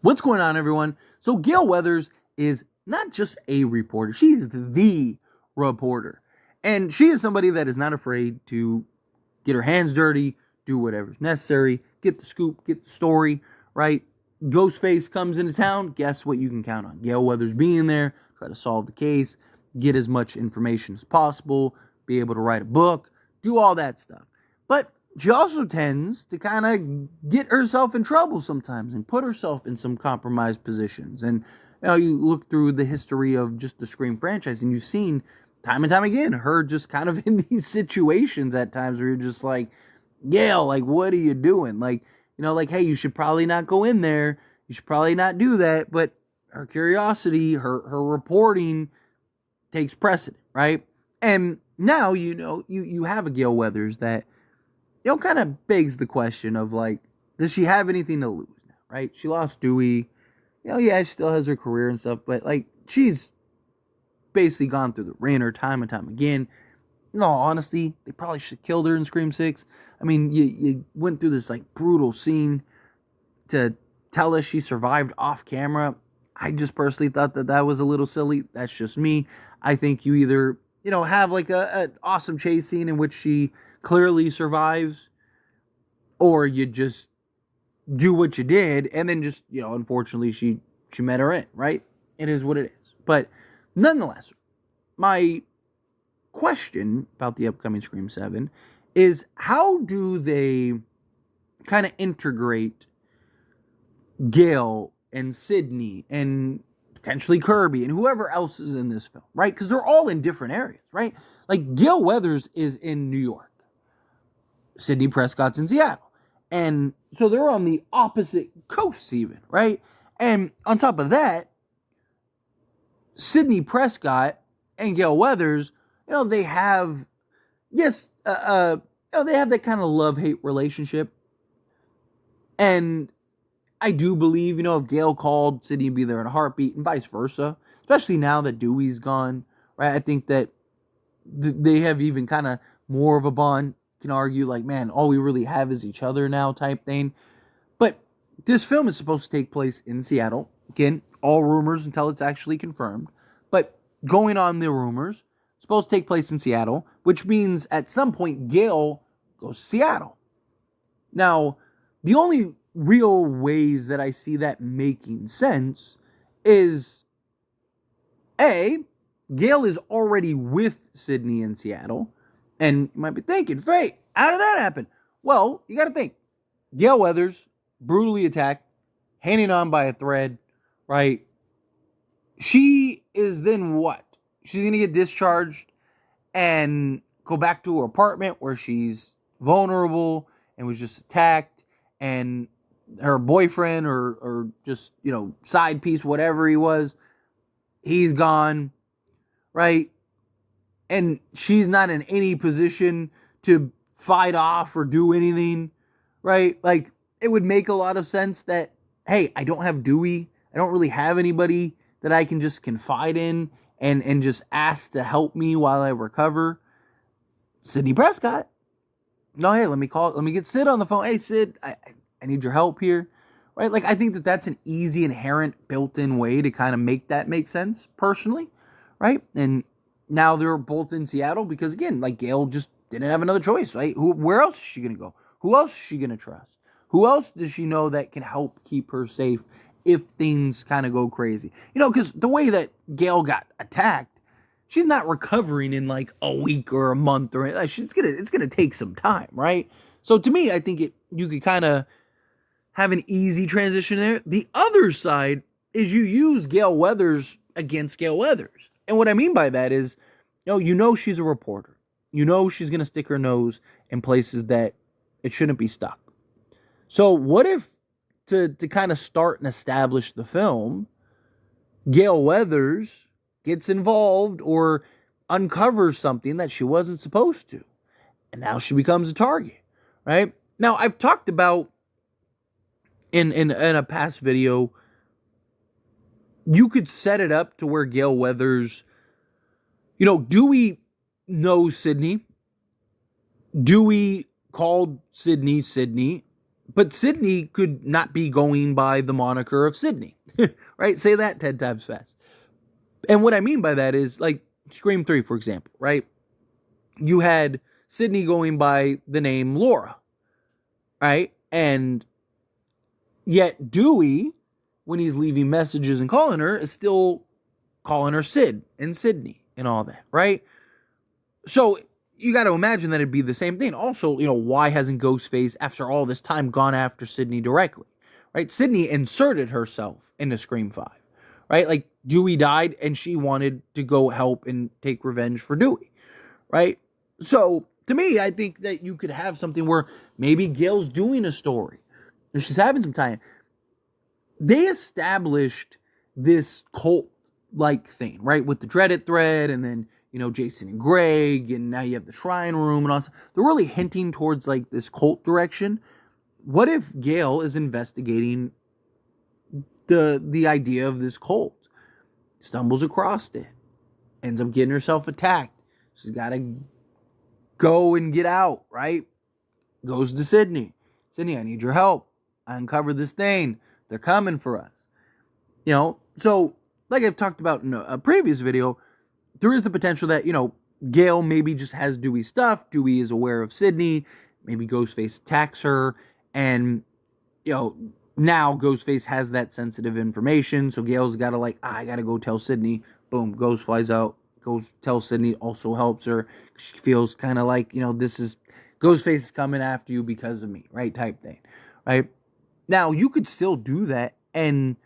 What's going on, everyone? So Gale Weathers is not just a reporter, she is the reporter. And she is somebody that is not afraid to get her hands dirty, do whatever's necessary, get the scoop, get the story, right? Ghostface comes into town, guess what you can count on? Gale Weathers being there, try to solve the case, get as much information as possible, be able to write a book, do all that stuff. But she also tends to kind of get herself in trouble sometimes and put herself in some compromised positions. And you look through the history of just the Scream franchise, and you've seen time and time again her just kind of in these situations at times where you're just like, Gale, like, what are you doing? Like, like, hey, you should probably not go in there. You should probably not do that. But her curiosity, her reporting takes precedent, right? And now, you have a Gale Weathers that, kind of begs the question of, like, does she have anything to lose now, right? She lost Dewey. Yeah, she still has her career and stuff, but, like, she's basically gone through the ringer time and time again. In all honesty, they probably should have killed her in Scream 6. I mean, you went through this, like, brutal scene to tell us she survived off camera. I just personally thought that was a little silly. That's just me. I think you either, have, like, an awesome chase scene in which she clearly survives, or you just do what you did, and then just, unfortunately, she met her end, right? It is what it is. But nonetheless, my question about the upcoming Scream 7 is, how do they kind of integrate Gale and Sidney and potentially Kirby and whoever else is in this film, right? Because they're all in different areas, right? Like, Gale Weathers is in New York. Sidney Prescott's in Seattle. And so they're on the opposite coasts even, right? And on top of that, Sidney Prescott and Gale Weathers, they have, they have that kind of love-hate relationship. And I do believe, if Gale called, Sidney would be there in a heartbeat, and vice versa. Especially now that Dewey's gone, right? I think that they have even kind of more of a bond. Can argue, like, man, all we really have is each other now type thing. But this film is supposed to take place in Seattle. Again, all rumors until it's actually confirmed. But going on the rumors, supposed to take place in Seattle, which means at some point Gale goes to Seattle. Now, the only real ways that I see that making sense is, A, Gale is already with Sidney in Seattle. And you might be thinking, Faye, how did that happen? Well, you got to think. Gale Weathers, brutally attacked, hanging on by a thread, right? She is then what? She's going to get discharged and go back to her apartment where she's vulnerable and was just attacked, and her boyfriend or just, side piece, whatever he was, he's gone, right? And she's not in any position to fight off or do anything, right? Like, it would make a lot of sense that, hey, I don't have Dewey. I don't really have anybody that I can just confide in and just ask to help me while I recover. Sidney Prescott. No, hey, let me get Sid on the phone. Hey, Sid, I need your help here, right? Like, I think that that's an easy, inherent, built-in way to kind of make that make sense, personally, right? And now they're both in Seattle because, again, like, Gale just didn't have another choice, right? Where else is she going to go? Who else is she going to trust? Who else does she know that can help keep her safe if things kind of go crazy? Because the way that Gale got attacked, she's not recovering in, like, a week or a month, or like, it's gonna take some time, right? So to me, I think you could kind of have an easy transition there. The other side is you use Gale Weathers against Gale Weathers. And what I mean by that is, she's a reporter. She's going to stick her nose in places that it shouldn't be stuck. So what if, to kind of start and establish the film, Gale Weathers gets involved or uncovers something that she wasn't supposed to, and now she becomes a target, right? Now, I've talked about in a past video, you could set it up to where Gale Weathers, Dewey knows Sidney. Dewey called Sidney. But Sidney could not be going by the moniker of Sidney, right? Say that 10 times fast. And what I mean by that is, like, Scream 3, for example, right? You had Sidney going by the name Laura, right? And yet Dewey, when he's leaving messages and calling her, is still calling her Sid and Sidney and all that, right? So you got to imagine that it'd be the same thing. Also, why hasn't Ghostface, after all this time, gone after Sidney directly, right? Sidney inserted herself into Scream 5, right? Like, Dewey died and she wanted to go help and take revenge for Dewey, right? So to me, I think that you could have something where maybe Gale's doing a story and she's having some time. They established this cult-like thing, right? With the dreaded thread, and then, Jason and Greg, and now you have the shrine room and all that. They're really hinting towards, like, this cult direction. What if Gale is investigating the idea of this cult? Stumbles across it. Ends up getting herself attacked. She's got to go and get out, right? Goes to Sidney. Sidney, I need your help. I uncovered this thing. They're coming for us. So like I've talked about in a previous video, there is the potential that, Gale maybe just has Dewey's stuff. Dewey is aware of Sidney. Maybe Ghostface attacks her. And, now Ghostface has that sensitive information. So Gale's got to I got to go tell Sidney. Boom, Ghost flies out. Goes tell Sidney, also helps her. She feels kind of like, this is, Ghostface is coming after you because of me, right? Type thing, right? Now, you could still do that, and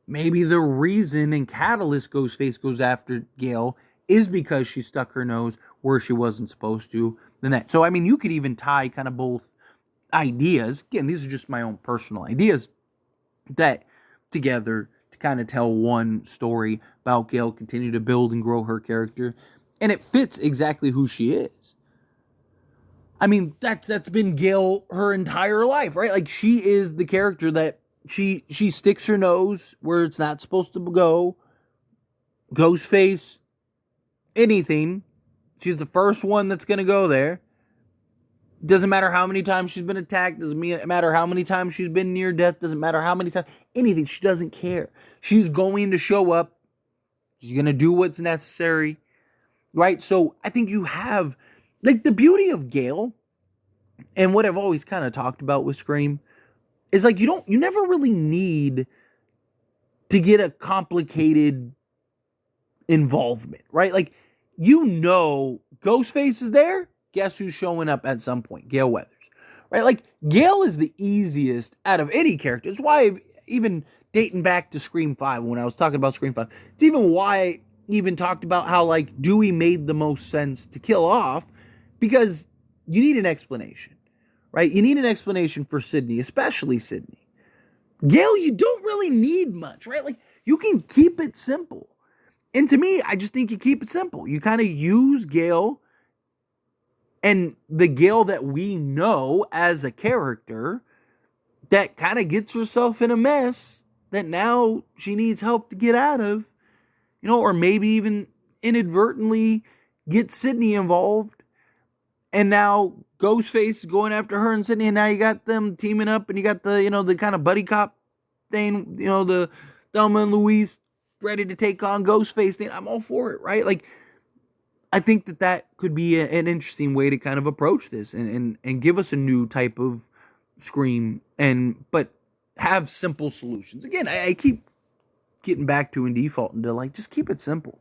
maybe the reason and catalyst Ghostface goes after Gale is because she stuck her nose where she wasn't supposed to. Then that. So, I mean, you could even tie kind of both ideas. Again, these are just my own personal ideas that together to kind of tell one story about Gale, continue to build and grow her character. And it fits exactly who she is. I mean, that's been Gale her entire life, right? Like, she is the character that she sticks her nose where it's not supposed to go. Ghostface, anything. She's the first one that's going to go there. Doesn't matter how many times she's been attacked. Doesn't matter how many times she's been near death. Doesn't matter how many times. Anything. She doesn't care. She's going to show up. She's going to do what's necessary. Right? So I think you have, like, the beauty of Gale, and what I've always kind of talked about with Scream, is like you never really need to get a complicated involvement, right? Like, Ghostface is there. Guess who's showing up at some point? Gale Weathers, right? Like, Gale is the easiest out of any character. It's why, even dating back to Scream 5, when I was talking about Scream 5, it's even why I even talked about how, like, Dewey made the most sense to kill off, because you need an explanation, right? You need an explanation for Sidney, especially Sidney. Gale, you don't really need much, right? Like, you can keep it simple. And to me, I just think you keep it simple. You kind of use Gale, and the Gale that we know as a character that kind of gets herself in a mess that now she needs help to get out of, or maybe even inadvertently get Sidney involved. And now Ghostface is going after her and Sidney, and now you got them teaming up, and you got the, the kind of buddy cop thing, the Thelma and Louise ready to take on Ghostface thing. I'm all for it, right? Like, I think that could be an interesting way to kind of approach this and give us a new type of Scream, but have simple solutions. Again, I keep getting back to and defaulting to, like, just keep it simple,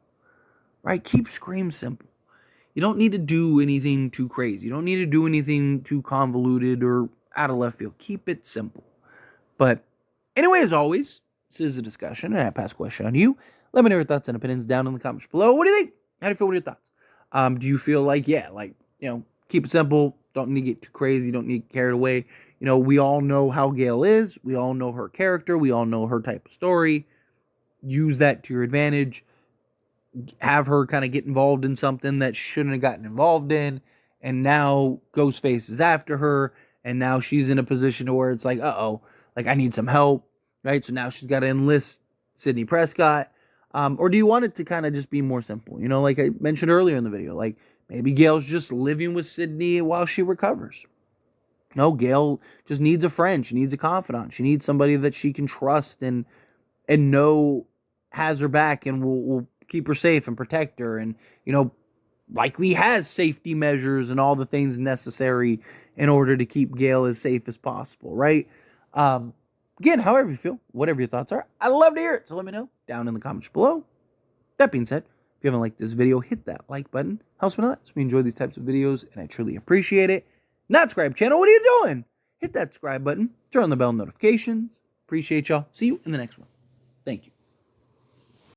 right? Keep Scream simple. You don't need to do anything too crazy. You don't need to do anything too convoluted or out of left field. Keep it simple. But anyway, as always, this is a discussion, and I pass a question on you. Let me know your thoughts and opinions down in the comments below. What do you think? How do you feel with your thoughts? Do you feel like, keep it simple. Don't need to get too crazy. Don't need to get carried away. We all know how Gale is. We all know her character. We all know her type of story. Use that to your advantage. Have her kind of get involved in something that she shouldn't have gotten involved in. And now Ghostface is after her. And now she's in a position where it's like, like, I need some help. Right? So now she's got to enlist Sidney Prescott. Or do you want it to kind of just be more simple? Like I mentioned earlier in the video, like, maybe Gale's just living with Sidney while she recovers. No, Gale just needs a friend. She needs a confidant. She needs somebody that she can trust and know has her back and will keep her safe and protect her, and likely has safety measures and all the things necessary in order to keep Gale as safe as possible, right? Again, however you feel, whatever your thoughts are, I'd love to hear it. So let me know down in the comments below. That being said, if you haven't liked this video, hit that like button. Helps me a lot. So we enjoy these types of videos, and I truly appreciate it. Not subscribe channel, what are you doing? Hit that subscribe button. Turn on the bell notifications. Appreciate y'all. See you in the next one. Thank you.